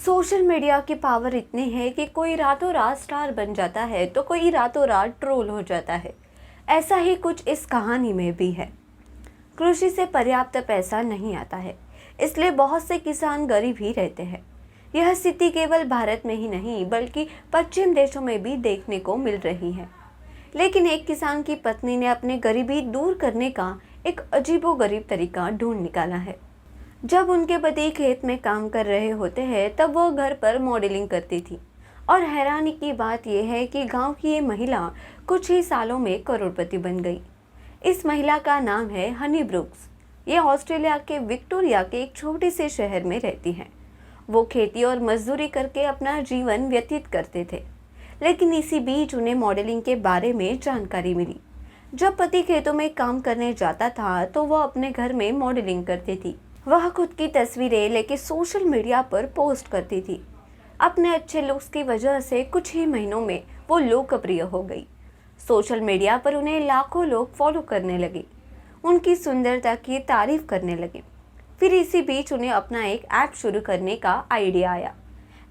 Social media की power इतनी है कि कोई रातों रात स्टार बन जाता है तो कोई रातों रात ट्रोल हो जाता है। ऐसा ही कुछ इस कहानी में भी है। कृषि से पर्याप्त पैसा नहीं आता है, इसलिए बहुत से किसान गरीब ही रहते हैं। यह स्थिति केवल भारत में ही नहीं बल्कि पश्चिम देशों में भी देखने को मिल रही है। लेकिन एक किसान की पत्नी ने अपनी गरीबी दूर करने का एक अजीबोगरीब तरीका ढूंढ निकाला है। जब उनके पति खेत में काम कर रहे होते हैं तब वो घर पर मॉडलिंग करती थी। और हैरानी की बात यह है कि गांव की ये महिला कुछ ही सालों में करोड़पति बन गई। इस महिला का नाम है हनी ब्रुक्स। ये ऑस्ट्रेलिया के विक्टोरिया के एक छोटे से शहर में रहती हैं। वो खेती और मजदूरी करके अपना जीवन व्यतीत करते थे, लेकिन इसी बीच उन्हें मॉडलिंग के बारे में जानकारी मिली। जब पति खेतों में काम करने जाता था तो वह अपने घर में मॉडलिंग करती थी। वह खुद की तस्वीरें लेके सोशल मीडिया पर पोस्ट करती थी। अपने अच्छे लुक्स की वजह से कुछ ही महीनों में वो लोकप्रिय हो गई। सोशल मीडिया पर उन्हें लाखों लोग फॉलो करने लगे, उनकी सुंदरता की तारीफ करने लगे। फिर इसी बीच उन्हें अपना एक ऐप शुरू करने का आइडिया आया।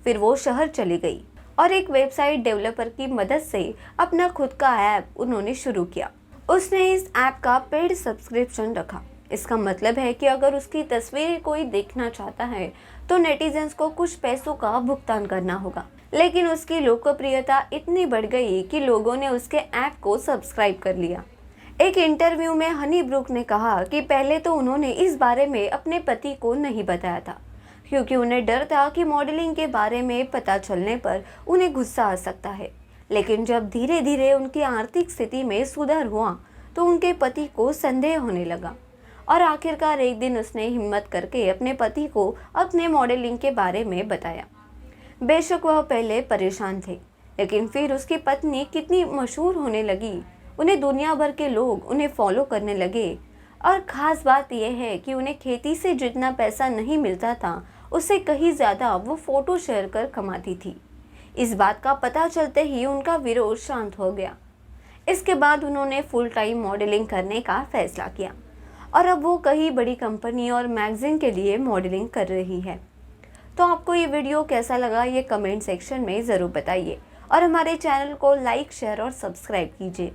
फिर वो शहर चली गई और एक वेबसाइट डेवलपर की मदद से अपना खुद का ऐप उन्होंने शुरू किया। उसने इस ऐप का पेड सब्सक्रिप्शन रखा। इसका मतलब है कि अगर उसकी तस्वीरें कोई देखना चाहता है तो नेटिजन्स को कुछ पैसों का भुगतान करना होगा। लेकिन उसकी लोकप्रियता इतनी बढ़ गई कि लोगों ने उसके ऐप को सब्सक्राइब कर लिया। एक इंटरव्यू में हनी ब्रुक ने कहा कि पहले तो उन्होंने इस बारे में अपने पति को नहीं बताया था, क्योंकि उन्हें डर था कि मॉडलिंग के बारे में पता चलने पर उन्हें गुस्सा आ सकता है। लेकिन जब धीरे धीरे उनकी आर्थिक स्थिति में सुधार हुआ तो उनके पति को संदेह होने लगा। और आखिरकार एक दिन उसने हिम्मत करके अपने पति को अपने मॉडलिंग के बारे में बताया। बेशक वह पहले परेशान थे, लेकिन फिर उसकी पत्नी कितनी मशहूर होने लगी। उन्हें दुनिया भर के लोग उन्हें फॉलो करने लगे। और ख़ास बात यह है कि उन्हें खेती से जितना पैसा नहीं मिलता था उससे कहीं ज़्यादा वो फ़ोटो शेयर कर कमाती थी। इस बात का पता चलते ही उनका विरोध शांत हो गया। इसके बाद उन्होंने फुल टाइम मॉडलिंग करने का फैसला किया और अब वो कई बड़ी कंपनी और मैगजीन के लिए मॉडलिंग कर रही है। तो आपको ये वीडियो कैसा लगा ये कमेंट सेक्शन में ज़रूर बताइए और हमारे चैनल को लाइक, शेयर और सब्सक्राइब कीजिए।